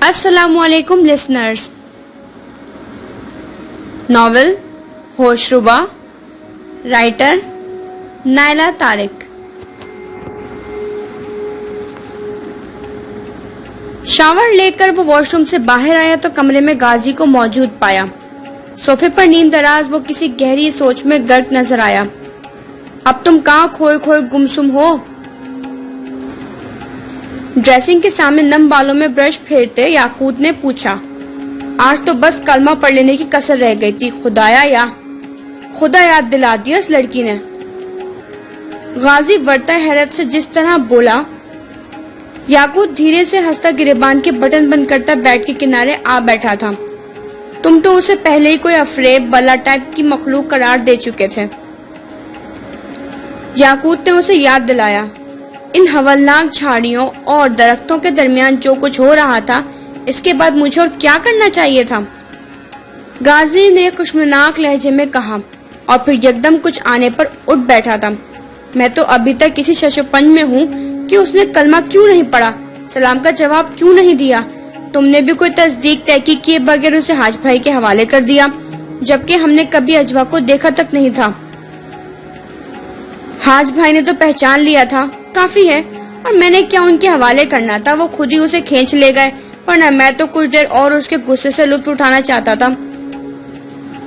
Assalamu alaikum listeners. Novel Hoshruba, writer Naila Tariq. Shower लेकर वो washroom से बाहर आया तो कमरे में गाजी को मौजूद पाया। सोफे पर नींद दराज वो किसी गहरी सोच में गर्क नजर आया। अब तुम कहाँ खोए खोए गुमसुम हो? ड्रेसिंग के सामने नम बालों में ब्रश फेरते याकूत ने पूछा। आज तो बस कलमा पढ़ लेने की कसर रह गई थी। खुदा याद दिला दिया इस लड़की ने। गाजी बढ़ता हैरत से जिस तरह बोला, याकूत धीरे से हंसता गिरेबान के बटन बंद करता बेड के किनारे आ बैठा था। तुम तो उसे पहले ही कोई अफरेब बला टाइप की मखलूक करार दे चुके थे। याकूत ने उसे याद दिलाया, इन हवलनाक झाड़ियों और दरख्तों के दरमियान जो कुछ हो रहा था, इसके बाद मुझे और क्या करना चाहिए था? गाजी ने खुशमनाक लहजे में कहा और फिर यकदम कुछ आने पर उठ बैठा था। मैं तो अभी तक किसी शशोपंज में हूँ कि उसने कलमा क्यों नहीं पढ़ा, सलाम का जवाब क्यों नहीं दिया। तुमने भी कोई तस्दीक तहकीक किए बगैर उसे हाज भाई के हवाले कर दिया, जबकि हमने कभी अजवा को देखा तक नहीं था। हाज भाई ने तो पहचान लिया था, काफी है। और मैंने क्या उनके हवाले करना था, वो खुद ही उसे खींच ले गए, वरना मैं तो कुछ देर और उसके गुस्से से लुत्फ उठाना चाहता था।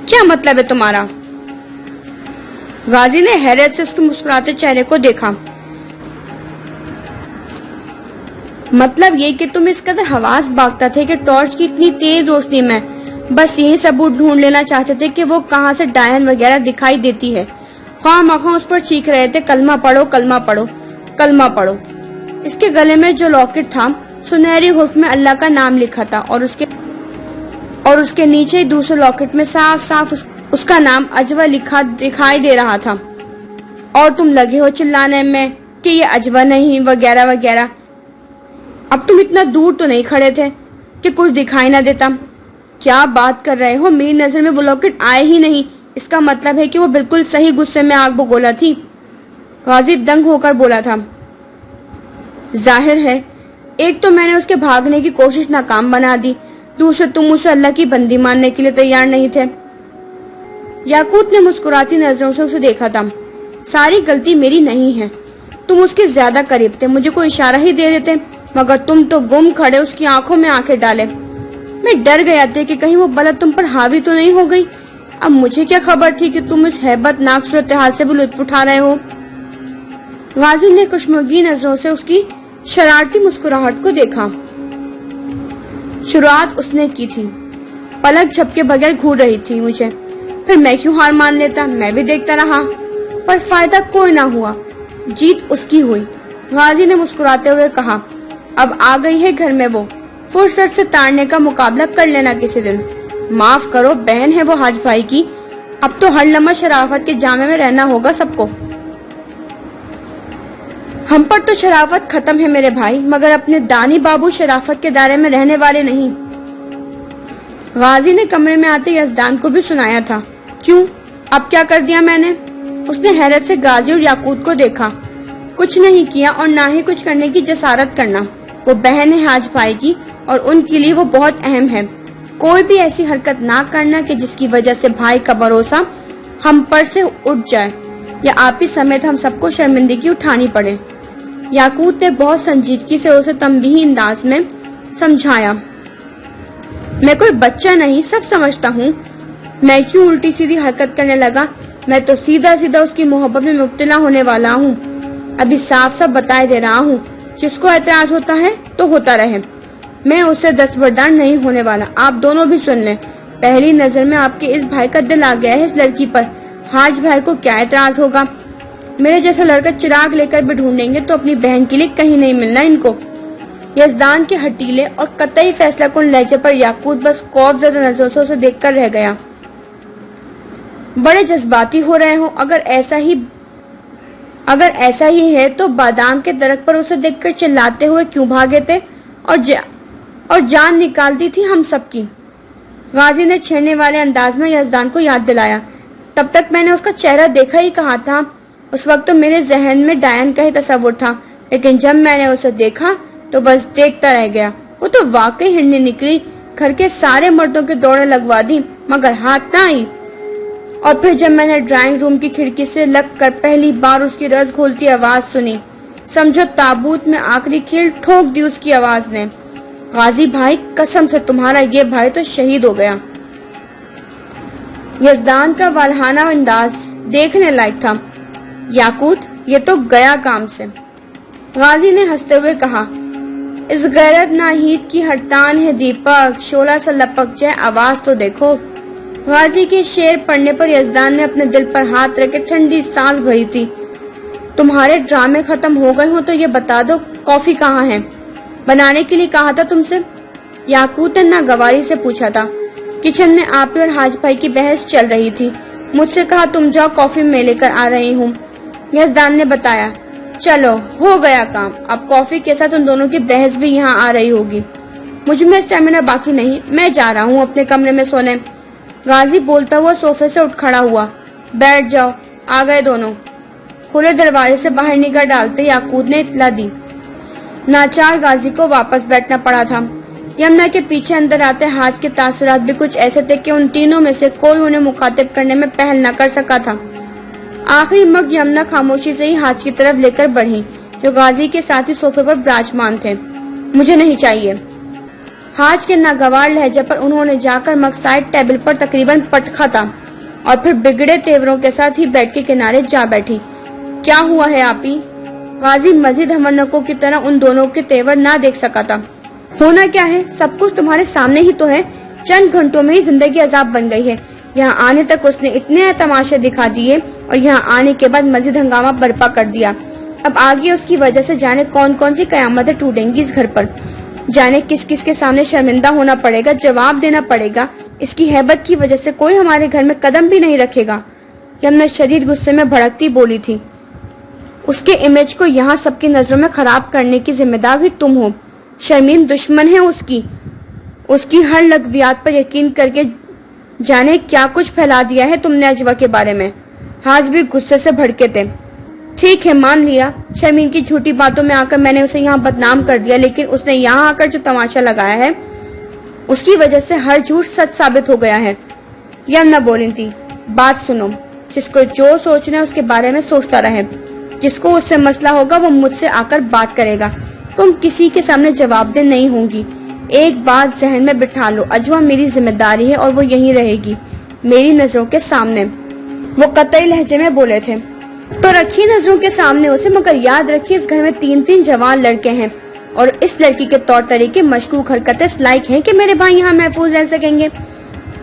क्या मतलब है तुम्हारा? गाजी ने हैरत से उसके मुस्कुराते चेहरे को देखा। मतलब ये कि तुम इस कदर हवास भागता थे कि टॉर्च की इतनी तेज रोशनी में बस यही सबूत ढूंढ लेना चाहते थे कि वो कहाँ से डायन वगैरह दिखाई देती है। ख्वाह उस पर चीख रहे थे, कलमा पढ़ो, कलमा पढ़ो, कलमा पढ़ो। इसके गले में जो लॉकेट था सुनहरी हुर्फ में अल्लाह का नाम लिखा था और उसके नीचे दूसरे लॉकेट में साफ साफ उसका नाम अजवा लिखा दिखाई दे रहा था। और तुम लगे हो चिल्लाने में कि ये अजवा नहीं वगैरह वगैरह। अब तुम इतना दूर तो नहीं खड़े थे कि कुछ दिखाई ना देता। क्या बात कर रहे हो? मेरी नजर में वो लॉकेट आए ही नहीं। इसका मतलब है कि वो बिल्कुल सही गुस्से में आग बगोला थी। गाजी दंग होकर बोला था। जाहिर है, एक तो मैंने उसके भागने की कोशिश नाकाम बना दी, दूसरे तुम उसे अल्लाह की बंदी मानने के लिए तैयार नहीं थे। याकूत ने मुस्कुराती नजरों से उसे देखा था। सारी गलती मेरी नहीं है, तुम उसके ज्यादा करीब थे, मुझे कोई इशारा ही दे देते, मगर तुम तो गुम खड़े उसकी आंखों में आंखें डाले। मैं डर गया था कि कहीं वो बला तुम पर हावी तो नहीं हो गई। अब मुझे क्या खबर थी कि तुम इस हैबतनाक सूरत हाल से भी लुत्फ उठा रहे हो। गाजी ने खुशमगी नजरों से उसकी शरारती मुस्कुराहट को देखा। शुरुआत उसने की थी, पलक झपके बगैर घूर रही थी मुझे। फिर मैं क्यों हार मान लेता? मैं भी देखता रहा, पर फायदा कोई ना हुआ, जीत उसकी हुई। गाजी ने मुस्कुराते हुए कहा, अब आ गई है घर में वो, फुर्सत से ताड़ने का मुकाबला कर लेना किसी दिन। माफ करो, बहन है वो हाज भाई की, अब तो हर लम्हा शराफत के जामे में रहना होगा सबको। हम पर तो शराफत खत्म है मेरे भाई, मगर अपने दानी बाबू शराफत के दायरे में रहने वाले नहीं। गाजी ने कमरे में आते यजदान को भी सुनाया था। क्यों, अब क्या कर दिया मैंने? उसने हैरत से गाजी और याकूत को देखा। कुछ नहीं किया और ना ही कुछ करने की जसारत करना। वो बहन है हाज भाई की और उनके लिए वो बहुत अहम है। कोई भी ऐसी हरकत ना करना कि जिसकी वजह से भाई का भरोसा हम पर से उठ जाए या आप ही समेत हम सबको शर्मिंदगी उठानी पड़े। याकूत ने बहुत संजीदगी से उसे तंबीही अंदाज में समझाया। मैं कोई बच्चा नहीं, सब समझता हूँ। मैं क्यों उल्टी सीधी हरकत करने लगा? मैं तो सीधा सीधा उसकी मोहब्बत में मुब्तला होने वाला हूँ। अभी साफ साफ बताए दे रहा हूँ, जिसको एतराज होता है तो होता रहे, मैं उससे दस्तबरदार नहीं होने वाला। आप दोनों भी सुन लें, पहली नजर में आपके इस भाई का दिल आ गया है इस लड़की पर। हाज भाई को क्या एतराज होगा? मेरे जैसा लड़का चिराग लेकर भी ढूंढेंगे तो अपनी बहन के लिए कहीं नहीं मिलना इनको। यजदान के हटीले और कतई फैसला कुन लहजे पर याकूत बस खौफज़दा नजरों से उसे देखकर रह गया। बड़े जज्बाती हो रहे हो। अगर ऐसा ही है तो बादाम के दरख्त पर उसे देखकर चिल्लाते हुए क्यों भागे थे और जान निकाल दी थी हम सबकी। गाजी ने छेड़ने वाले अंदाज में यजदान को याद दिलाया। तब तक मैंने उसका चेहरा देखा ही कहा था। उस वक्त तो मेरे जहन में डायन का ही तस्वुर था, लेकिन जब मैंने उसे देखा तो बस देखता रह गया। वो तो वाकई हिरनी निकली। घर के सारे मर्दों के दौड़े लगवा दी मगर हाथ ना आई। और फिर जब मैंने ड्राइंग रूम की खिड़की से लग कर पहली बार उसकी रस घोलती आवाज सुनी, समझो ताबूत में आखिरी कील ठोक दी उसकी आवाज ने। गाजी भाई, कसम से तुम्हारा ये भाई तो शहीद हो गया। यजदान का वालहाना अंदाज देखने लायक था। याकूत, ये तो गया काम से। गाजी ने हंसते हुए कहा, इस गैरत नाहीद की हड़तान है दीपक, शोला सा लपक जाए, आवाज तो देखो। गाजी के शेर पढ़ने पर यजदान ने अपने दिल पर हाथ रख के ठंडी सांस भरी थी। तुम्हारे ड्रामे खत्म हो गए हो तो ये बता दो, कॉफी कहाँ है? बनाने के लिए कहा था तुमसे। याकूत ने नागवारी से पूछा था। किचन में आप और हाज भाई की बहस चल रही थी। मुझसे कहा तुम जाओ, कॉफी मैं लेकर आ रही हूँ। यजदान ने बताया। चलो, हो गया काम। अब कॉफी के साथ उन दोनों की बहस भी यहाँ आ रही होगी। मुझ में स्टेमिना बाकी नहीं, मैं जा रहा हूँ अपने कमरे में सोने। गाजी बोलता हुआ सोफे से उठ खड़ा हुआ। बैठ जाओ, आ गए दोनों। खुले दरवाजे से बाहर निगाह डालते याकूत ने इत्तला दी। नाचार गाजी को वापस बैठना पड़ा था। यमुना के पीछे अंदर आते हाथ के तासुरात भी कुछ ऐसे थे कि उन तीनों में से कोई उन्हें मुखातिब करने में पहल न कर सका था। आखिरी मग यमुना खामोशी से ही हाथ की तरफ लेकर बढ़ी, जो गाजी के साथ ही सोफे पर विराजमान थे। मुझे नहीं चाहिए। हाज के नागवार लहजे पर उन्होंने जाकर मग साइड टेबल पर तकरीबन पटखा था और फिर बिगड़े तेवरों के साथ ही बेड के किनारे जा बैठी। क्या हुआ है आपी? गाजी मजीद हमनकों की तरह उन दोनों के तेवर ना देख सका था। होना क्या है, सब कुछ तुम्हारे सामने ही तो है। चंद घंटों में ही जिंदगी अजाब बन गई है। यहाँ आने तक उसने इतने तमाशे दिखा दिए और यहाँ आने के बाद मजीद हंगामा बर्पा कर दिया। अब आगे उसकी वजह से जाने कौन कौन सी कयामतें टूटेंगी इस घर पर। जाने किस किस के सामने शर्मिंदा होना पड़ेगा, जवाब देना पड़ेगा। इसकी हैबत की वजह से कोई हमारे घर में कदम भी नहीं रखेगा। यमुना शदीद गुस्से में भड़कती बोली थी। उसके इमेज को यहाँ सबकी नजरों में खराब करने की जिम्मेदार भी तुम हो। शर्मीन दुश्मन है उसकी हर लग़वियात पर यकीन करके जाने क्या कुछ फैला दिया है तुमने अजवा के बारे में। हाज भी गुस्से से भड़के थे। ठीक है, मान लिया, शर्मीन की झूठी बातों में आकर मैंने उसे यहाँ बदनाम कर दिया, लेकिन उसने यहाँ आकर जो तमाशा लगाया है उसकी वजह से हर झूठ सच साबित हो गया है। यमुना बोली थी, बात सुनो, जिसको जो सोचना है उसके बारे में सोचता रहे। जिसको उससे मसला होगा वो मुझसे आकर बात करेगा। तुम किसी के सामने जवाबदेह नहीं होंगी। एक बात जहन में बिठा लो, अजवा मेरी जिम्मेदारी है और वो यहीं रहेगी, मेरी नजरों के सामने। वो कतई लहजे में बोले थे। तो रखिए नजरों के सामने उसे, मगर याद रखिए इस घर में 3-3 जवान लड़के हैं और इस लड़की के तौर तरीके, मशकूक हरकतें इस लायक हैं कि मेरे भाई यहाँ महफूज रह सकेंगे।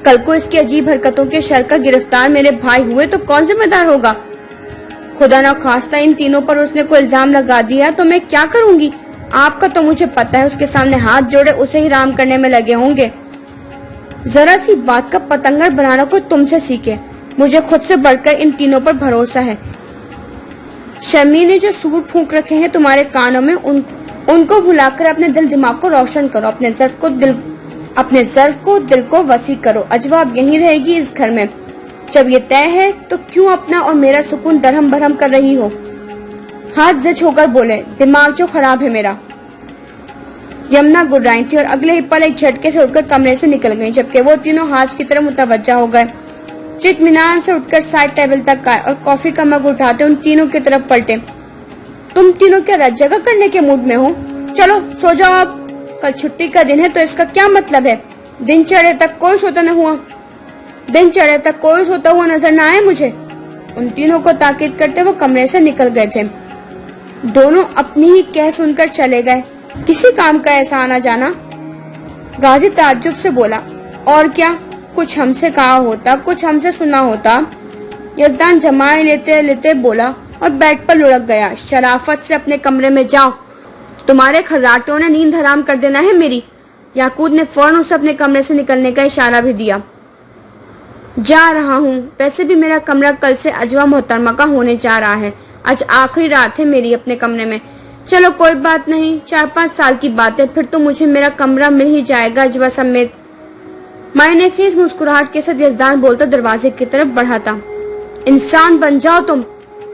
कल को इसकी अजीब हरकतों के शर का गिरफ्तार मेरे भाई हुए तो कौन जिम्मेदार होगा? खुदा न खास्ता इन तीनों पर उसने कोई इल्जाम लगा दिया तो मैं क्या करूंगी? आपका तो मुझे पता है, उसके सामने हाथ जोड़े उसे ही राम करने में लगे होंगे। जरा सी बात का पतंगर बनाना कोई तुमसे सीखे। मुझे खुद से बढ़कर इन तीनों पर भरोसा है। शर्मी ने जो सूट फूंक रखे हैं तुम्हारे कानों में, उनको भुलाकर अपने दिल दिमाग को रोशन करो। अपने ज़र्फ को दिल को वसी करो। अजवा अब यहीं रहेगी इस घर में। जब ये तय है तो क्यों अपना और मेरा सुकून दरहम भरहम कर रही हो? हाथ जिच होकर बोले, दिमाग जो खराब है मेरा। यमुना गुर्राई थी और अगले ही पल एक झटके से उठकर कमरे से निकल गई, जबकि वो तीनों हाथ की तरफ मुतवज्जा हो गए। इत्मीनान से उठकर साइड टेबल तक आए और कॉफी का मग उठाते उन तीनों की तरफ पलटे। तुम तीनों क्या रात जगह करने के मूड में हो? चलो सो जाओ अब। कल छुट्टी का दिन है तो इसका क्या मतलब है? दिन चढ़े तक कोई सोता हुआ नजर न आए मुझे। उन तीनों को ताकीद करते वो कमरे से निकल गए थे। दोनों अपनी ही कह सुनकर चले गए। किसी काम का ऐसा आना जाना? गाजी ताज्जुब से बोला, और क्या, कुछ हमसे कहा होता, कुछ हमसे सुना होता। यजदान जमाए लेते लेते बोला और बेड पर लुढ़क गया। शराफत से अपने कमरे में जाओ, तुम्हारे खर्राटों ने नींद हराम कर देना है मेरी। याकूत ने फौरन उसे अपने कमरे से निकलने का इशारा भी दिया। जा रहा हूँ, वैसे भी मेरा कमरा कल से अजवा मोहतरमा का होने जा रहा है। आज आखिरी रात है मेरी अपने कमरे में। चलो कोई बात नहीं, 4-5 साल की बात है, फिर तो मुझे मेरा कमरा मिल ही जाएगा अजवा समेत। मायनेखेज मुस्कुराहट के साथ यजदान बोलता दरवाजे की तरफ बढ़ा था। इंसान बन जाओ तुम।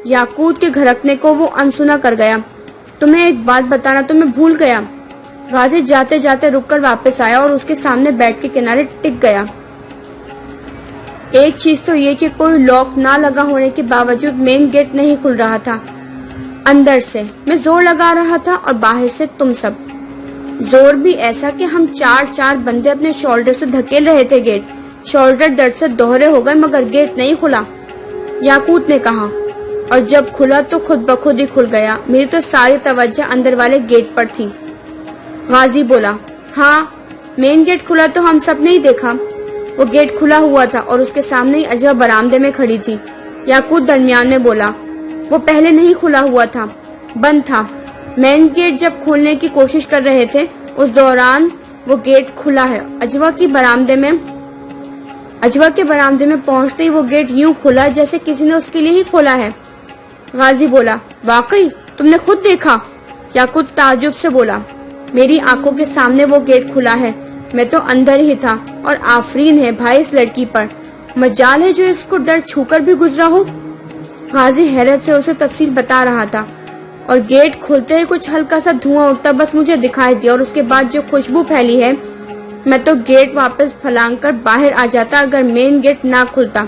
याकूत के घरकने को वो अनसुना कर गया। तुम्हें एक बात बताना तो मैं भूल गया। غازی جاتے جاتے رک کر واپس آیا اور اس کے سامنے بیڈ کے کنارے ٹک گیا۔ ایک چیز تو یہ کہ کوئی لاک نہ لگا ہونے کے باوجود مین گیٹ نہیں کھل رہا تھا۔ اندر سے میں زور لگا رہا تھا اور باہر سے تم سب۔ زور بھی ایسا کہ ہم چار بندے اپنے شولڈر سے دھکیل رہے تھے گیٹ۔ شولڈر درد سے دوہرے ہو گئے مگر گیٹ نہیں کھلا، یاقوت نے کہا، اور جب کھلا تو خود بخود ہی کھل گیا۔ میری تو ساری توجہ اندر والے گیٹ پر تھی۔ غازی بولا، ہاں مین گیٹ کھلا تو ہم سب نے ہی دیکھا۔ وہ گیٹ کھلا ہوا تھا اور اس کے سامنے ہی اجوا برآمدے میں کھڑی تھی۔ یاقوت درمیان میں بولا، وہ پہلے نہیں کھلا ہوا تھا، بند تھا۔ مین گیٹ جب کھولنے کی کوشش کر رہے تھے اس دوران وہ گیٹ کھلا ہے۔ اجوا کے برآمدے میں پہنچتے ہی وہ گیٹ یوں کھلا جیسے کسی نے اس کے لیے ہی کھولا ہے۔ غازی بولا، واقعی تم نے خود دیکھا؟ یاقوت تعجب سے بولا، میری آنکھوں کے سامنے وہ گیٹ کھلا ہے، میں تو اندر ہی تھا، اور آفرین ہے بھائی اس لڑکی پر، مجال ہے جو اس کو ڈر چھو کر بھی گزرا ہو۔ غازی حیرت سے اسے تفصیل بتا رہا تھا، اور گیٹ کھلتے ہی کچھ ہلکا سا دھواں اٹھتا بس مجھے دکھائی دیا، اور اس کے بعد جو خوشبو پھیلی ہے، میں تو گیٹ واپس پھلانگ کر باہر آ جاتا اگر مین گیٹ نہ کھلتا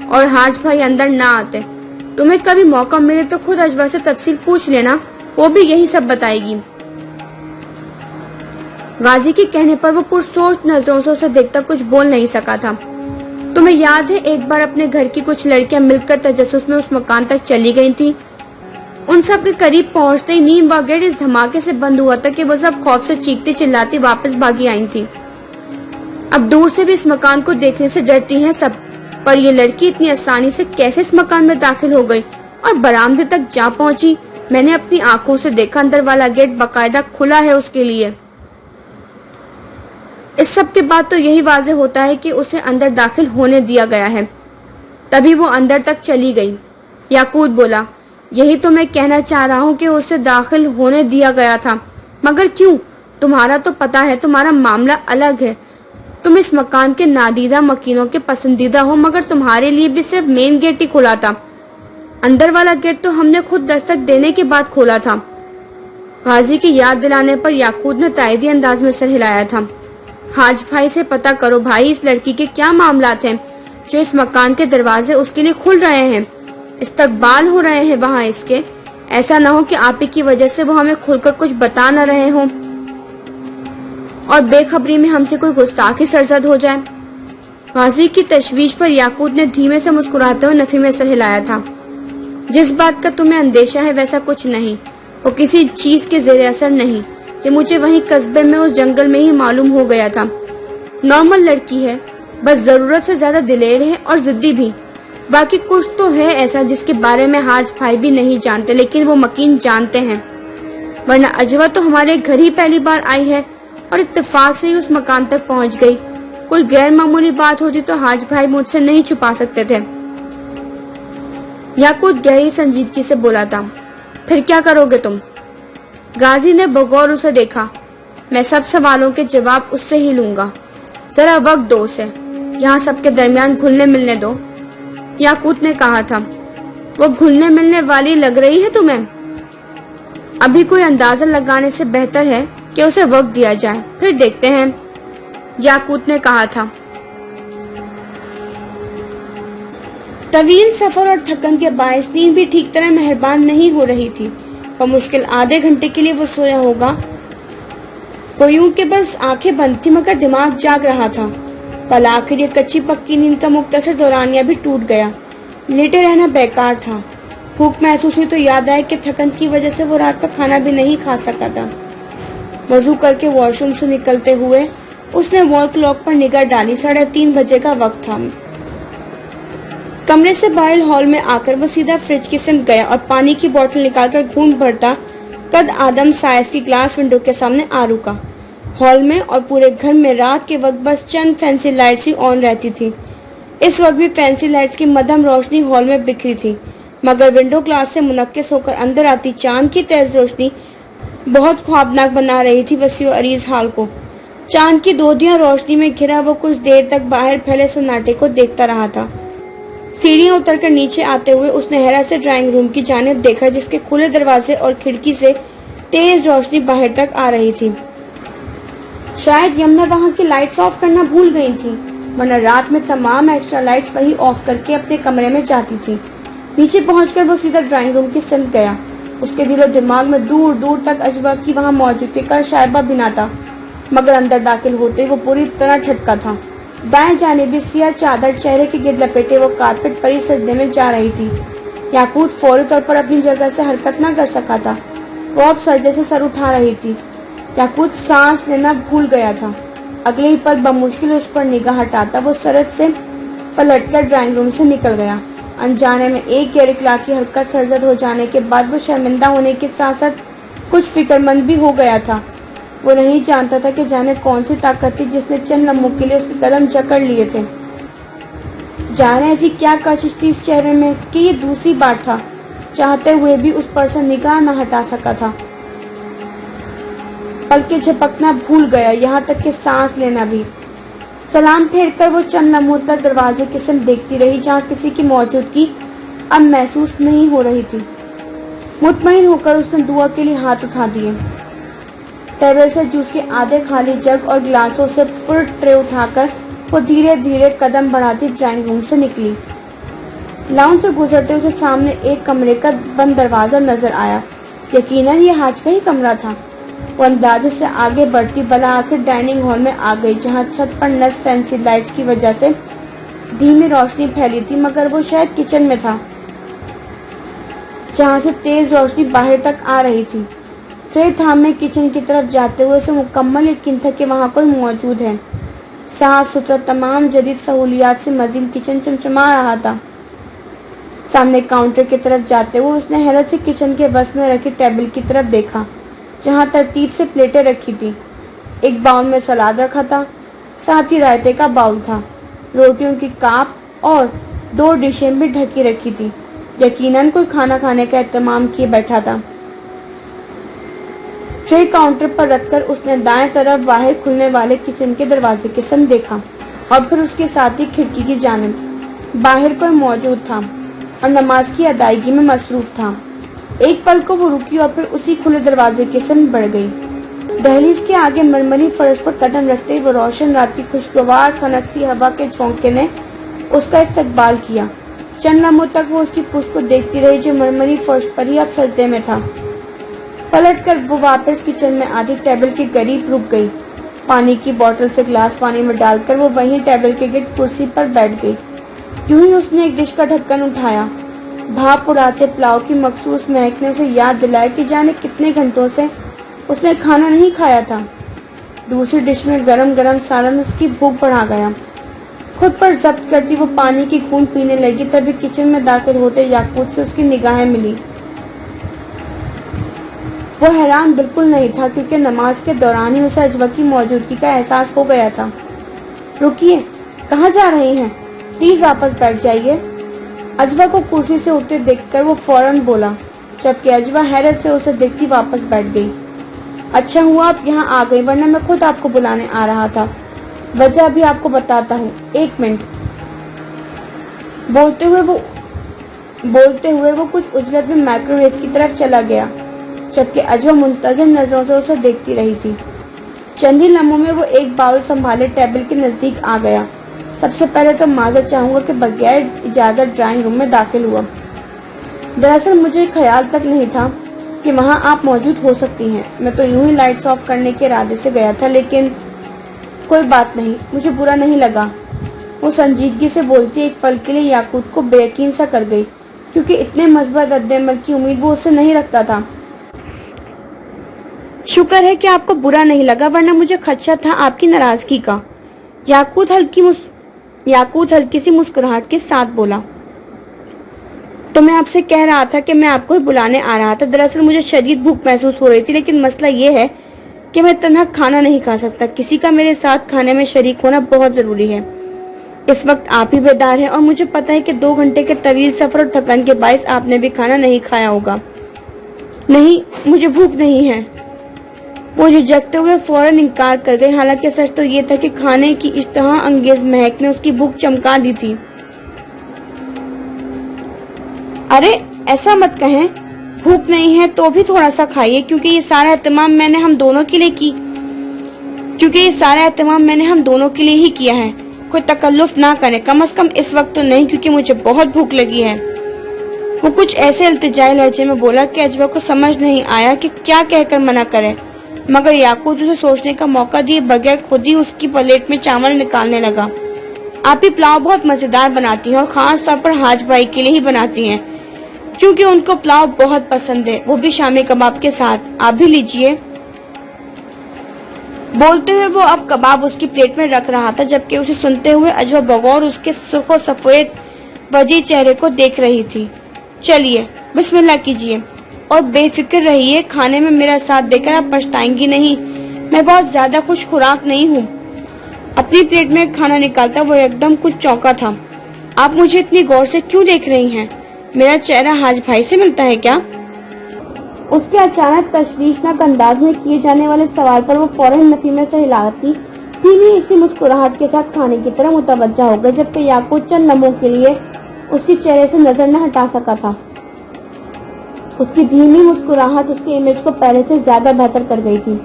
اور حاج بھائی اندر نہ آتے۔ تمہیں کبھی موقع ملے تو خود اجوا سے تفصیل پوچھ لینا، وہ بھی یہی سب بتائے گی۔ غازی کے کہنے پر وہ پرسوچ نظروں سے اسے دیکھتا کچھ بول نہیں سکا تھا۔ تمہیں یاد ہے ایک بار اپنے گھر کی کچھ لڑکیاں مل کر تجسس میں اس مکان تک چلی گئی تھی؟ ان سب کے قریب پہنچتے ہی نیم و گیٹ اس دھماکے سے بند ہوا تھا کہ وہ سب خوف سے چیختی چلاتی واپس بھاگی آئی تھی۔ اب دور سے بھی اس مکان کو دیکھنے سے ڈرتی ہیں سب، پر یہ لڑکی اتنی آسانی سے کیسے اس مکان میں داخل ہو گئی اور برآمدے تک جا پہنچی؟ میں نے اپنی آنکھوں سے دیکھا، اندر والا گیٹ باقاعدہ کھلا ہے اس کے لیے۔ اس سب کے بعد تو یہی واضح ہوتا ہے کہ اسے اندر داخل ہونے دیا گیا ہے، تبھی وہ اندر تک چلی گئی۔ یاقوت بولا، یہی تو میں کہنا چاہ رہا ہوں کہ اسے داخل ہونے دیا گیا تھا، مگر کیوں؟ تمہارا تو پتا ہے تمہارا معاملہ الگ ہے، تم اس مکان کے نادیدہ مکینوں کے پسندیدہ ہو، مگر تمہارے لیے بھی صرف مین گیٹ ہی کھلا تھا، اندر والا گیٹ تو ہم نے خود دستک دینے کے بعد کھولا تھا۔ غازی کی یاد دلانے پر یاقوت نے تائیدی انداز میں سر ہلایا تھا۔ حاج بھائی سے پتا کرو بھائی، اس لڑکی کے کیا معاملات ہیں جو اس مکان کے دروازے اس کے لیے کھل رہے ہیں، استقبال ہو رہے ہیں وہاں اس کے، ایسا نہ ہو کہ آپ ہی کی وجہ سے وہ ہمیں کھل کر کچھ بتا نہ رہے ہوں اور بے خبری میں ہم سے کوئی گستاخی سرزد ہو جائے۔ غازی کی تشویش پر یاقوت نے دھیمے سے مسکراتے ہوئے نفی میں سر ہلایا تھا۔ جس بات کا تمہیں اندیشہ ہے ویسا کچھ نہیں، وہ کسی چیز کے زیر اثر نہیں، یہ مجھے وہیں قصبے میں اس جنگل میں ہی معلوم ہو گیا تھا۔ نارمل لڑکی ہے، بس ضرورت سے زیادہ دلیر ہے اور ضدی بھی، باقی کچھ تو ہے ایسا جس کے بارے میں حاج بھائی بھی نہیں جانتے، لیکن وہ مکین جانتے ہیں، ورنہ اجوا تو ہمارے گھر ہی پہلی بار آئی ہے اور اتفاق سے ہی اس مکان تک پہنچ گئی، کوئی غیر معمولی بات ہوتی تو حاج بھائی مجھ سے نہیں چھپا سکتے تھے۔ یاقوت گہری سنجیدگی سے بولا تھا، پھر کیا کرو گے تم؟ غازی نے بغور اسے دیکھا، میں سب سوالوں کے جواب اس سے ہی لوں گا، ذرا وقت دو اسے، یہاں سب کے درمیان گھلنے ملنے دو۔ یاقوت نے کہا تھا، وہ گھلنے ملنے والی لگ رہی ہے تمہیں؟ ابھی کوئی اندازہ لگانے سے بہتر ہے کہ اسے وقت دیا جائے، پھر دیکھتے ہیں، یاقوت نے کہا تھا۔ طویل سفر اور تھکن کے باعث نیند بھی ٹھیک طرح مہربان نہیں ہو رہی تھی، اور مشکل آدھے گھنٹے کے لیے وہ سویا ہوگا، وہ یوں کہ بس آنکھیں بند تھی مگر دماغ جاگ رہا تھا۔ بالآخر یہ کچی پکی نیند کا مختصر دورانیہ بھی ٹوٹ گیا، لیٹے رہنا بیکار تھا۔ بھوک محسوس ہوئی تو یاد آیا کہ تھکن کی وجہ سے وہ رات کا کھانا بھی نہیں کھا سکا تھا۔ وضو کر کے واش روم سے نکلتے ہوئے اس نے وال کلاک پر نگاہ ڈالی، 3:30 بجے کا وقت تھا۔ کمرے سے باہر ہال میں آ کر وہ سیدھا فریج کی سمت گیا اور پانی کی بوتل نکال کر گھونٹ بھرتا قد آدم سائز کی گلاس ونڈو کے سامنے آ رکا۔ ہال میں اور پورے گھر میں رات کے وقت بس چند فینسی لائٹس ہی آن رہتی تھی۔ اس وقت بھی فینسی لائٹس کی مدھم روشنی ہال میں بکھری تھی، مگر ونڈو گلاس سے منعکس ہو کر اندر آتی چاند کی تیز روشنی بہت خوابناک بنا رہی تھی وسیع و عریض ہال کو۔ چاند کی دودھیاں روشنی میں گھرا وہ کچھ دیر تک باہر پھیلے سناٹے کو دیکھتا رہا تھا۔ سیڑھیاں اتر کر نیچے آتے ہوئے اس نے حیرت سے ڈرائنگ روم کی جانب دیکھا، جس کے کھلے دروازے اور کھڑکی سے تیز روشنی باہر تک آ رہی تھی۔ शायद यमुना वहाँ की लाइट्स ऑफ करना भूल गई थी, वरना रात में तमाम एक्स्ट्रा लाइट्स वही ऑफ करके अपने कमरे में जाती थी। नीचे पहुंचकर वो सीधा ड्राइंग रूम की तरफ गया। उसके दिलो दिमाग में दूर दूर तक अजवा की वहाँ मौजूदगी का शायबा बिना था, मगर अंदर दाखिल होते वो पूरी तरह ठटका था। दाएं जानिब सिया चादर चेहरे के गिर्द लपेटे वो कारपेट पर ही सजदे में जा रही थी। याकूत फौरी तौर पर अपनी जगह से हरकत न कर सका था। वो अब सजदे से सर उठा रही थी। याकूत सांस लेना भूल गया था। अगले ही पल बमुश्किल उस पर निगाह हटाता वो सरत से पलटकर ड्राइंग रूम से निकल गया। अनजाने में एक गैर इखलाकी हरकत सरजद हो जाने के बाद वो शर्मिंदा होने के साथ साथ कुछ फिक्रमंद भी हो गया था। वो नहीं जानता था कि जाने कौन सी ताकत थी जिसने चंद लम्हों के लिए उसके कदम जकड़ लिए थे। जाने ऐसी क्या कशिश थी इस चेहरे में कि ये दूसरी बार था, चाहते हुए भी उस पर से निगाह न हटा सका था। बल्कि झपकना भूल गया, यहाँ तक कि सांस लेना भी। सलाम फेरकर वो चंद लम्हों तक दरवाजे की तरफ देखती रही, जहाँ किसी की मौजूदगी अब महसूस नहीं हो रही थी। मुतमईन होकर उसने दुआ के लिए हाथ उठा दिए। टेबल से जूस के आधे खाली जग और गिलासों से पूर्ण ट्रे उठाकर वो धीरे धीरे कदम बढ़ाती ड्राइंग रूम से निकली। लाउंज से गुजरते उसे सामने एक कमरे का बंद दरवाजा नजर आया। यकीनन ये हाज का ही कमरा था। वो अंदाजे से आगे बढ़ती भला आखिर डाइनिंग हॉल में आ गई, जहाँ छत पर नस फैंसी लाइट्स की वजह से धीमी रोशनी फैली थी, मगर वो शायद किचन में था, जहाँ से तेज रोशनी बाहर तक आ रही थी। ट्रे थामे किचन की तरफ जाते हुए उसे मुकम्मल यकीन था कि वहाँ कोई मौजूद है। साफ सुथरा तमाम जदीद सहूलियात से मजीद किचन चमचमा रहा था। सामने काउंटर की तरफ जाते हुए उसने हैरत से किचन के वस्त में रखी टेबल की तरफ देखा, जहाँ तरतीब से प्लेटें रखी थी। एक बाउल में सलाद रखा था, साथ ही रायते का बाउल था। रोटियों की काप और 2 डिशें भी ढकी रखी थी। यकीनन कोई खाना खाने का एहतमाम किए बैठा था। ट्रे काउंटर पर रखकर उसने दाएं तरफ बाहर खुलने वाले किचन के दरवाजे की तरफ देखा और फिर उसके साथ ही खिड़की की जानिब। बाहर कोई मौजूद था और नमाज की अदायगी में मसरूफ था। एक पल को वो रुकी और फिर उसी खुले दरवाजे की तरफ बढ़ गई। दहलीज के आगे मरमरी फर्श पर कदम रखते ही वो रोशन रात की खुशगवार खनक सी हवा के झोंके ने उसका इस्तकबाल किया। चंद लम्हों तक वो उसकी पुष्ट को देखती रही, जो मरमरी फर्श पर ही अब सजदे में था। पलटकर वो वापस किचन में आधी टेबल के करीब रुक गई। पानी की बोतल से गिलास पानी में डालकर वो वहीं टेबल के गिर्द कुर्सी पर बैठ गई। यूं ही उसने एक डिश का ढक्कन उठाया। भाप उड़ाते पुलाव की मखसूस महक ने उसे याद दिलाया कि जाने कितने घंटों से उसने खाना नहीं खाया था। दूसरी डिश में गरम गरम सालन उसकी भूख बढ़ा गया। खुद पर जब्त करती वो पानी की खून पीने लगी, तभी किचन में दाखिल होते याकूत से उसकी निगाहें मिली। वो हैरान बिल्कुल नहीं था, क्योंकि नमाज के दौरान ही उसे अजवा की मौजूदगी का एहसास हो गया था। रुकिए, कहाँ जा रही हैं? प्लीज वापस बैठ जाइए। अजवा को कुर्सी से उठते देखकर वो फौरन बोला, जबकि अजवा हैरत से उसे देखती वापस बैठ गई। अच्छा हुआ आप यहाँ आ गई, वरना मैं खुद आपको बुलाने आ रहा था। वजह भी आपको बताता हूँ, 1 मिनट। बोलते हुए वो कुछ उजलत में माइक्रोवेव की तरफ चला गया, जबकि अजवा मुंतजिर नजरों से उसे देखती रही थी। चंद ही लम्हों में वो एक बाउल संभाले टेबल के नजदीक आ गया। सबसे पहले तो माजरत चाहूंगा कि बगैर इजाजत ड्राइंग रूम में दाखिल हुआ। दरअसल मुझे ख्याल तक नहीं था कि वहाँ आप मौजूद हो सकती हैं। मैं तो यूं ही लाइट्स ऑफ करने के इरादे से गया था, लेकिन कोई बात नहीं, मुझे बुरा नहीं लगा। वो संजीदगी से बोलती एक पल के लिए याकूत को बेयकीन सा कर गई, क्योंकि इतने मस्बत रद्द-ए-अमल की उम्मीद वो उससे नहीं रखता था। शुक्र है कि आपको बुरा नहीं लगा, वरना मुझे खदशा था आपकी नाराजगी का। याकूत हल्की सी मुस्कुराहट के साथ बोला, तो मैं आपसे कह रहा था कि मैं आपको ही बुलाने आ रहा था। दरअसल मुझे शदीद भूख महसूस हो रही थी, लेकिन मसला ये है कि मैं तन्हा खाना नहीं खा सकता। किसी का मेरे साथ खाने में शरीक होना बहुत जरूरी है। इस वक्त आप ही बेदार हैं और मुझे पता है कि 2 घंटे के तवील सफर और थकान के बायस आपने भी खाना नहीं खाया होगा। नहीं, मुझे भूख नहीं है। वो झिझकते हुए फौरन इनकार कर गई। हालांकि सच तो ये था कि खाने की इश्तहा अंगेज महक ने उसकी भूख चमका दी थी। अरे ऐसा मत कहें, भूख नहीं है तो भी थोड़ा सा खाइए, क्योंकि ये सारा एहतमाम मैंने हम दोनों के लिए की। क्योंकि ये सारा एहतमाम मैंने हम दोनों के लिए ही किया है। कोई तकल्लुफ ना करे, कम से कम इस वक्त तो नहीं, क्योंकि मुझे बहुत भूख लगी है। वो कुछ ऐसे इल्तिजाई लहजे में बोला कि अजवा को समझ नहीं आया कि क्या कहकर मना करे, मगर याकूत उसे सोचने का मौका दिए बगैर खुद ही उसकी प्लेट में चावल निकालने लगा। आप ही पुलाव बहुत मजेदार बनाती हैं और खास तौर पर हाज भाई के लिए ही बनाती हैं, क्योंकि उनको पुलाव बहुत पसंद है, वो भी शामी कबाब के साथ। आप भी लीजिए। बोलते हुए वो अब कबाब उसकी प्लेट में रख रहा था, जबकि उसे सुनते हुए अजवा बगौर उसके सुर्ख और सफेद वजी चेहरे को देख रही थी। चलिए बिस्मिल्लाह कीजिए और बेफिक्र रहिए, खाने में मेरा साथ देकर आप पछताएंगी नहीं। मैं बहुत ज्यादा खुश खुराक नहीं हूँ। अपनी प्लेट में खाना निकालता वो एकदम कुछ चौंका था। आप मुझे इतनी गौर से क्यों देख रही हैं? मेरा चेहरा हाज भाई से मिलता है क्या? उसके अचानक तशवीशनाक अंदाज में किए जाने वाले सवाल पर वो फौरन नफी में से हिलाती धीमी इसी मुस्कुराहट के साथ खाने की तरफ मुतवज्जा हो गए, जबकि याकूत चंद लम्हों के लिए उसके चेहरे से नजर न हटा सका था। उसकी धीमी मुस्कुराहट उसके इमेज को पहले से ज्यादा बेहतर कर गई थी।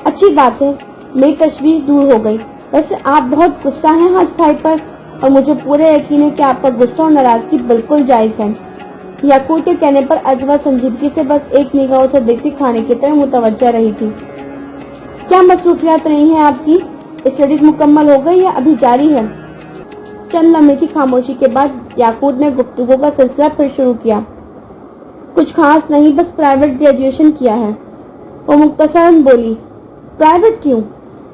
अच्छी बात है, मेरी तशवीश दूर हो गई। वैसे आप बहुत गुस्सा हैं हाज भाई पर, और मुझे पूरे यकीन है कि आपका गुस्सा और नाराजगी बिल्कुल जायज है। याकूत के कहने पर अजवा संजीदगी से बस एक निगाह से देखती खाने की तरफ मुतवज्जा रही थी। क्या मसरूफियात रही हैं आपकी? स्टडीज मुकम्मल हो गई या अभी जारी है? चंद लम्हे की खामोशी के बाद याकूत ने गुफ्तगू का सिलसिला फिर शुरू किया। कुछ खास नहीं, बस प्राइवेट ग्रेजुएशन किया है। वो मुख्तसरन बोली। प्राइवेट क्यों?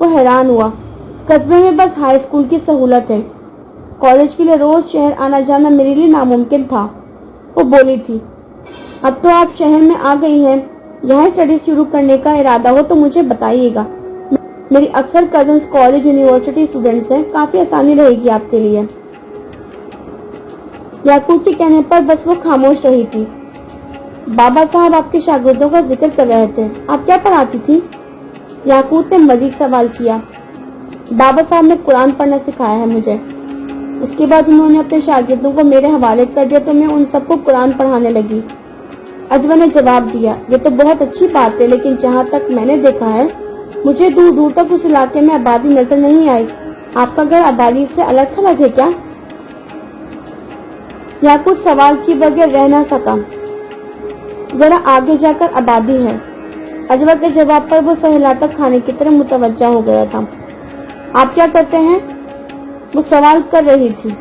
वो हैरान हुआ। कस्बे में बस हाई स्कूल की सहूलत है, कॉलेज के लिए रोज शहर आना जाना मेरे लिए नामुमकिन था। वो बोली थी। अब तो आप शहर में आ गई हैं, यहाँ स्टडी शुरू करने का इरादा हो तो मुझे बताइएगा। मेरी अक्सर कजन्स कॉलेज यूनिवर्सिटी स्टूडेंट्स हैं, काफी आसानी रहेगी आपके लिए। याकूत के कहने पर बस वो खामोश रही थी। बाबा साहब आपके शागिर्दों का जिक्र कर रहे थे, आप क्या पढ़ाती थी? याकूत ने मजीद सवाल किया। बाबा साहब ने कुरान पढ़ना सिखाया है मुझे। उसके बाद उन्होंने अपने शागिर्दों को मेरे हवाले कर दिया तो मैं उन सबको कुरान पढ़ाने लगी। अजवा ने जवाब दिया। ये तो बहुत अच्छी बात है, लेकिन जहाँ तक मैंने देखा है मुझे दूर दूर तक उस इलाके में आबादी नजर नहीं आई। आपका घर आबादी से अलग थलग है क्या? याकूत सवाल किए बगैर रह न सका। जरा आगे जाकर आबादी है। अजवा के जवाब पर वो सहलाता खाने की तरफ मुतवज्जा हो गया था। आप क्या करते हैं? वो सवाल कर रही थी।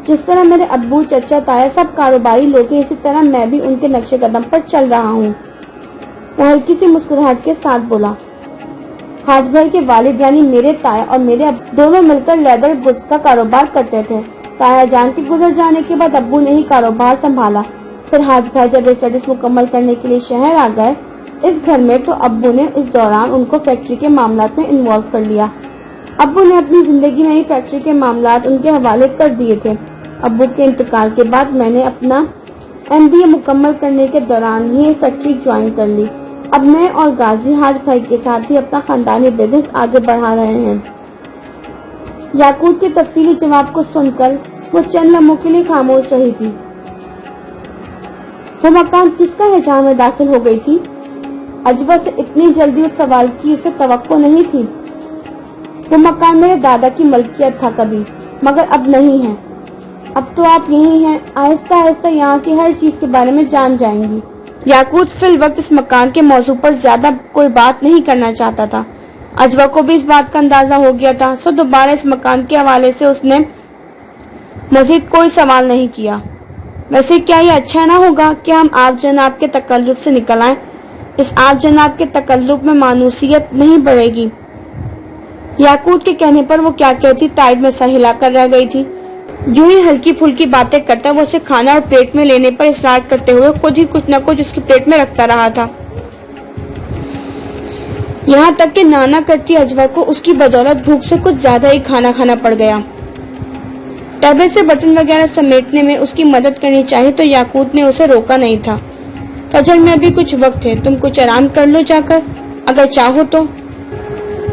जिस तरह मेरे अब्बू चचा ताया सब कारोबारी लोग हैं, इसी तरह मैं भी उनके नक्शे कदम पर चल रहा हूँ। वो हल्की सी मुस्कुराहट के साथ बोला। हाज भाई के वालिद यानी मेरे ताया और मेरे अब्बू दोनों मिलकर लेदर गुड्स का कारोबार करते थे। ताया जान के गुजर जाने के बाद अब्बू ने ही कारोबार संभाला। फिर हाज भाई जब स्टडीज मुकम्मल करने के लिए शहर आ गए इस घर में, तो अब्बू ने इस दौरान उनको फैक्ट्री के मामलात में इन्वॉल्व कर लिया। अब्बू ने अपनी जिंदगी में ही फैक्ट्री के मामलात उनके हवाले कर दिए थे। अब्बू के इंतकाल के बाद मैंने अपना MBA मुकम्मल करने के दौरान ही फैक्ट्री ज्वाइन कर ली। अब मैं और गाजी हाज भाई के साथ ही अपना खानदानी बिजनेस आगे बढ़ा रहे हैं। याकूत के तफसीली जवाब को सुनकर वो चंद लम्हों के लिए खामोश रही थी। वो मकान किसका है जहाँ में दाखिल हो गई थी? अजवा से इतनी जल्दी उस सवाल की उसे तवक्को नहीं थी। वो मकान मेरे दादा की मलकियत था कभी, मगर अब नहीं है। अब तो आप यही हैं, आहिस्ता आहिस्ता यहाँ की हर चीज के बारे में जान जाएंगी। याकूत फिल वक्त इस मकान के मौजू पर ज्यादा कोई बात नहीं करना चाहता था। अजवा को भी इस बात का अंदाजा हो गया था, सो दोबारा इस मकान के हवाले से उसने मजीद कोई सवाल नहीं किया। वैसे क्या ये अच्छा ना होगा कि हम आप जनाब के तकल्लुफ से निकल आए? इस आप जनाब के तकल्लुफ में मानूसियत नहीं बढ़ेगी। याकूत के कहने पर वो क्या कहती टाइड में सर हिला कर रह गई थी। यूं ही हल्की फुल्की बातें करता वो उसे खाना और प्लेट में लेने पर इसरार करते हुए खुद ही कुछ न कुछ उसकी प्लेट में रखता रहा था। यहाँ तक कि नाना करती अजवा को उसकी बदौलत भूख से कुछ ज्यादा ही खाना खाना पड़ गया। टेबल से बर्तन वगैरह समेटने में उसकी मदद करनी चाहिए तो याकूत ने उसे रोका नहीं था। फजर में अभी कुछ वक्त है, तुम कुछ आराम कर लो जाकर, अगर चाहो तो।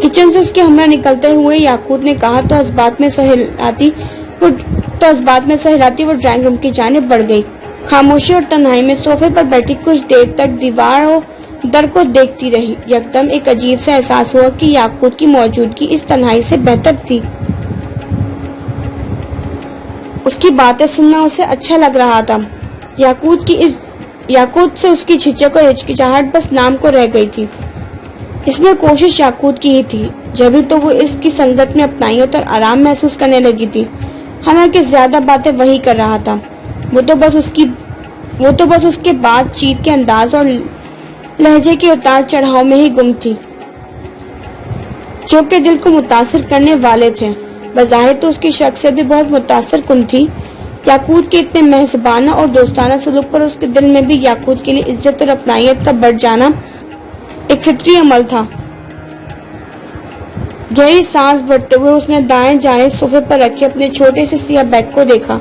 किचन से उसके हमरा निकलते हुए याकूत ने कहा तो इस बात में सहलाती वो ड्राइंग रूम की जानिब बढ़ गई। खामोशी और तन्हाई में सोफे पर बैठी कुछ देर तक दीवारों در کو دیکھتی رہی. یکدم ایک عجیب سا احساس ہوا کہ یاقوت کی موجودگی اس تنہائی سے بہتر تھی. اس کی باتیں سننا اسے اچھا لگ رہا تھا. یاقوت سے اس کی جھجک اور ہچکچاہٹ بس نام کو رہ گئی تھی. اس میں کوشش یاقوت کی ہی تھی، جبھی تو وہ اس کی سنگت میں اپنائیت اور آرام محسوس کرنے لگی تھی. حالانکہ زیادہ باتیں وہی کر رہا تھا. وہ تو بس اس کے بات چیت کے انداز اور لہجے کے اتار چڑھاؤ میں ہی گم تھی، جو کہ دل کو متاثر کرنے والے تھے. بظاہر تو اس کی شخصیت بھی بہت متاثر کن تھی. یاقوت کے اتنے مہذبانہ اور دوستانہ سلوک پر اس کے دل میں بھی یاقوت کے لیے عزت اور اپنائیت کا بڑھ جانا ایک فطری عمل تھا. گہری سانس بھرتے ہوئے اس نے دائیں جانب صوفے پر رکھے اپنے چھوٹے سے سیاہ بیگ کو دیکھا.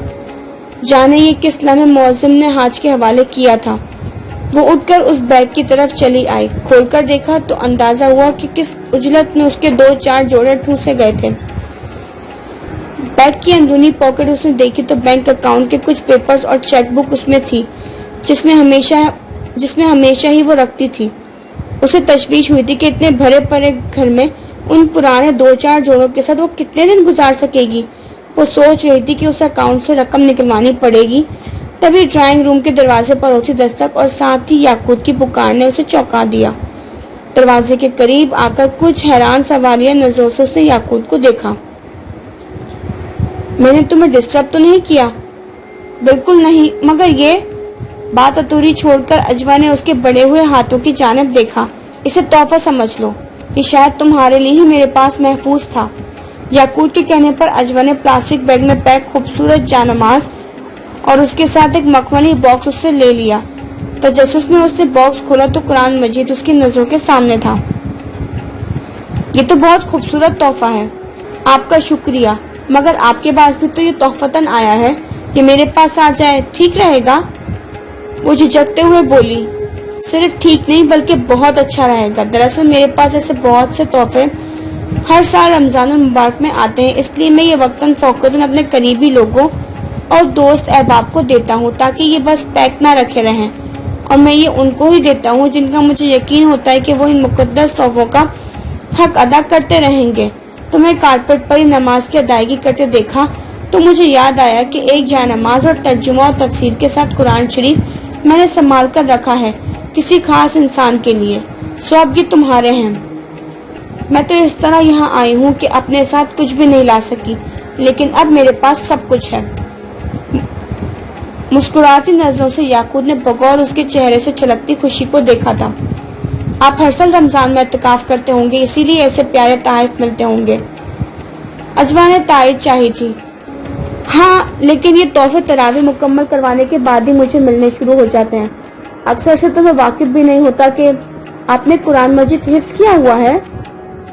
جانے یہ کس لمحے معظم نے حاج کے حوالے کیا تھا. وہ اٹھ کر اس بیگ کی طرف چلی آئی. کھول کر دیکھا تو اندازہ ہوا کہ کس عجلت میں اس کے 2-4 جوڑے ٹھوسے گئے تھے. بیگ کی اندرونی پاکٹ اس نے دیکھی تو بینک اکاؤنٹ کے کچھ پیپرز اور چیک بک اس میں تھی، جس میں ہمیشہ ہی وہ رکھتی تھی. اسے تشویش ہوئی تھی کہ اتنے بھرے پڑے گھر میں ان پرانے 2-4 جوڑوں کے ساتھ وہ کتنے دن گزار سکے گی. وہ سوچ رہی تھی کہ اسے اکاؤنٹ سے رقم نکلوانی پڑے گی. تبھی ڈرائنگ روم کے دروازے پر ہوتی دستک اور ساتھ ہی یاقوت کی پکار نے اسے چونکا دیا. دروازے کے قریب آ کر کچھ حیران سوالیہ نظروں سے اس نے یاقوت کو دیکھا. میں نے تمہیں ڈسٹرب تو نہیں کیا؟ بالکل نہیں، مگر یہ بات ادھوری چھوڑ کر اجوا نے اس کے بڑے ہوئے ہاتھوں کی جانب دیکھا. اسے تحفہ سمجھ لو، یہ شاید تمہارے لیے ہی میرے پاس محفوظ تھا. یاقوت کے کہنے پر اجوا نے پلاسٹک بیگ میں پیک خوبصورت جانماز اور اس کے ساتھ ایک مخملی باکس اس سے لے لیا. تجسس میں اس نے باکس کھولا تو قرآن مجید اس کی نظروں کے سامنے تھا. یہ تو بہت خوبصورت تحفہ ہے. آپ کا شکریہ، مگر آپ کے پاس بھی تو یہ تحفتاً آیا ہے. یہ میرے پاس آ جائے ٹھیک رہے گا؟ وہ جھجکتے ہوئے بولی. صرف ٹھیک نہیں بلکہ بہت اچھا رہے گا. دراصل میرے پاس ایسے بہت سے تحفے ہر سال رمضان المبارک میں آتے ہیں، اس لیے میں یہ وقتاً فوقتاً اپنے قریبی لوگوں اور دوست احباب کو دیتا ہوں تاکہ یہ بس پیک نہ رکھے رہیں. اور میں یہ ان کو ہی دیتا ہوں جن کا مجھے یقین ہوتا ہے کہ وہ ان مقدس تحفوں کا حق ادا کرتے رہیں گے. تمہیں کارپیٹ پر ہی نماز کی ادائیگی کرتے دیکھا تو مجھے یاد آیا کہ ایک جائے نماز اور ترجمہ اور تفسیر کے ساتھ قرآن شریف میں نے سنبھال کر رکھا ہے کسی خاص انسان کے لیے. سو اب یہ تمہارے ہیں. میں تو اس طرح یہاں آئی ہوں کہ اپنے ساتھ کچھ بھی نہیں لا سکی، لیکن اب میرے پاس سب کچھ ہے. مسکراتی نظروں سے یاقوت نے بغور اس کے چہرے سے چھلکتی خوشی کو دیکھا تھا. آپ ہر سال رمضان میں اعتکاف کرتے ہوں گے، اسی لیے ایسے پیارے تحائف ملتے ہوں گے. اجوا نے تائید چاہی تھی. ہاں، لیکن یہ تحفے تراویح مکمل کروانے کے بعد ہی مجھے ملنے شروع ہو جاتے ہیں. اکثر سے تو میں واقف بھی نہیں ہوتا کہ آپ نے قرآن مجید حفظ کیا ہوا ہے.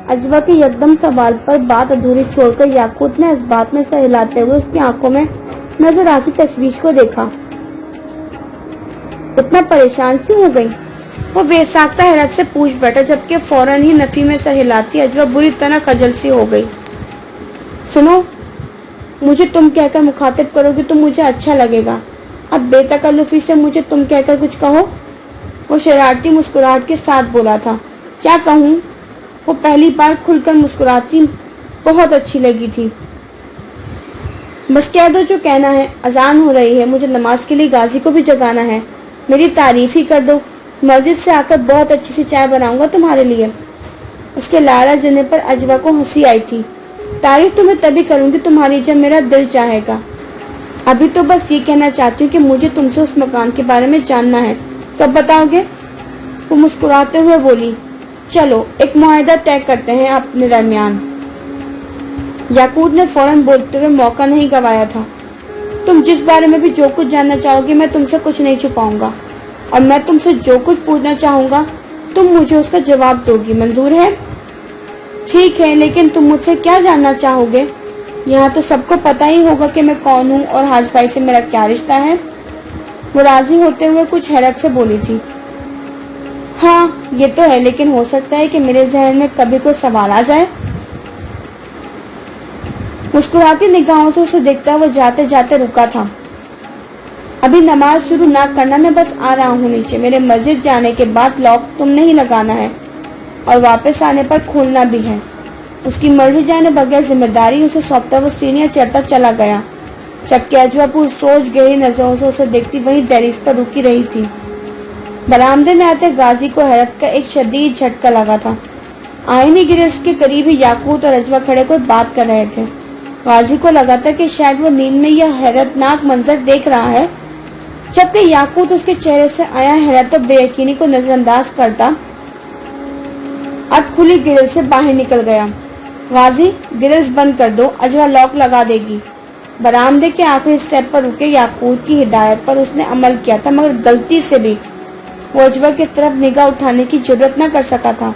اجوا کے یکدم سوال پر بات ادھوری چھوڑ کر یاقوت نے اس بات میں سر ہلاتے ہوئے اس کی آنکھوں میں نظر آتی تشویش کو دیکھا. اتنا پریشان کیوں ہو گئی؟ وہ بے ساختہ حیرت سے پوچھ بیٹھا، جبکہ فوراً ہی نفی میں سر ہلاتی اجوا بری طرح خجل سی ہو گئی. سنو، مجھے تم کہہ کر مخاطب کرو گی تو مجھے اچھا لگے گا. اب بے تکلفی سے مجھے تم کہہ کر کچھ کہو. وہ شرارتی مسکراہٹ کے ساتھ بولا تھا. کیا کہوں؟ وہ پہلی بار کھل کر مسکراتی بہت اچھی لگی تھی. بس کہہ دو جو کہنا ہے. اذان ہو رہی ہے، مجھے نماز کے لیے غازی کو بھی جگانا ہے. میری تعریف ہی کر دو. مسجد سے آ کر بہت اچھی سی چائے بناؤں گا تمہارے لیے. اس کے لالچ دینے پر اجوا کو ہنسی آئی تھی. تعریف تمہیں تبھی کروں گی تمہاری جب میرا دل چاہے گا. ابھی تو بس یہ کہنا چاہتی ہوں کہ مجھے تم سے اس مکان کے بارے میں جاننا ہے. کب بتاؤ گے؟ وہ مسکراتے ہوئے بولی. چلو ایک معاہدہ طے کرتے ہیں اپنے درمیان. یاقوت نے فوراً بولتے ہوئے موقع نہیں گوایا تھا. تم جس بارے میں بھی جو کچھ جاننا چاہو گے میں تم سے کچھ نہیں چھپاؤں گا، اور میں تم سے جو کچھ پوچھنا چاہوں گا تم مجھے اس کا جواب دو گی. منظور ہے؟ ٹھیک ہے، لیکن تم مجھ سے کیا جاننا چاہو گے؟ یہاں تو سب کو پتہ ہی ہوگا کہ میں کون ہوں اور حاج بھائی سے میرا کیا رشتہ ہے. وہ راضی ہوتے ہوئے کچھ حیرت سے بولی تھی. ہاں یہ تو ہے، لیکن ہو سکتا ہے کہ میرے ذہن میں کبھی کوئی سوال آ جائے. مسکراتی نگاہوں سے اسے دیکھتا وہ جاتے جاتے رکا تھا. अभी नमाज शुरू ना करना, मैं बस आ रहा हूँ नीचे। मेरे मस्जिद जाने के बाद लॉक तुमने ही लगाना है और वापस आने पर खोलना भी है। उसकी मर्जी जाने बगैर जिम्मेदारी उसे सौंपता वो सीढ़ियां चढ़ता चला गया, जबकि अजवा पुरसोच गहरी नजरों से उसे देखती वहीं दहलीज पर रुकी रही थी। बरामदे में आते गाजी को हैरत का एक शदीद झटका लगा था। आईनी गिरस के करीब ही याकूत और अजवा खड़े कोई बात कर रहे थे। गाजी को लगा था कि शायद वो नींद में यह हैरतनाक मंजर देख रहा है, जबकि याकूत उसके चेहरे से आया हैरत और बेयकीनी को नजरअंदाज करता अब खुली गिरिल से बाहर निकल गया। गाजी, गिरिल्स बंद कर दो, अजवा लॉक लगा देगी। बरामदे के आखिरी स्टेप पर रुके याकूत की हिदायत पर उसने अमल किया था, मगर गलती से भी वो अजवा की तरफ निगाह उठाने की जुर्रत न कर सका था।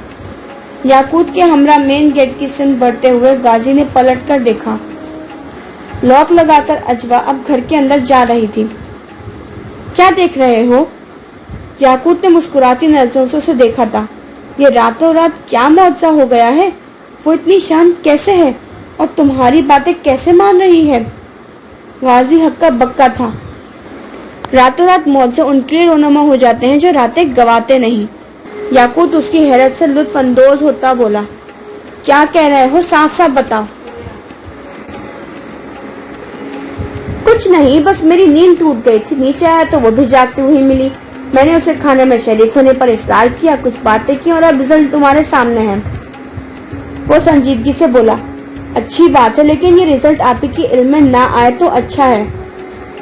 याकूत के हमरा मेन गेट की सिमत बढ़ते हुए गाजी ने पलट कर देखा। लॉक लगाकर अजवा अब घर के अंदर जा रही थी। क्या देख रहे हो? याकूत ने मुस्कुराती नजरों से उसे देखा था। ये रातों रात क्या मौजज़ा हो गया है? वो इतनी शांत कैसे है और तुम्हारी बातें कैसे मान रही है? गाजी हक्का बक्का था। रातों रात मौजज़े उनके रोनुमा हो जाते हैं जो रातें गवाते नहीं। याकूत उसकी हैरत से लुत्फ अंदोज होता बोला, क्या कह रहे हो? साफ साफ बताओ। कुछ नहीं, बस मेरी नींद टूट गई थी। नीचे आया तो वो भी जागती हुई मिली। मैंने उसे खाने में शरीक होने पर इसरार किया, कुछ बातें की और अब रिजल्ट तुम्हारे सामने है। वो संजीदगी से बोला, अच्छी बात है, लेकिन ये रिजल्ट आप ही के इल्म में ना आए तो अच्छा है।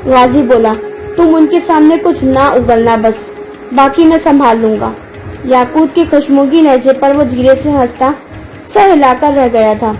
गाजी बोला, तुम उनके सामने कुछ ना उगलना, बस बाकी मैं संभाल लूंगा। याकूत के खुशमुगी लहजे पर वो धीरे से हंसता सह हिलाकर रह गया था।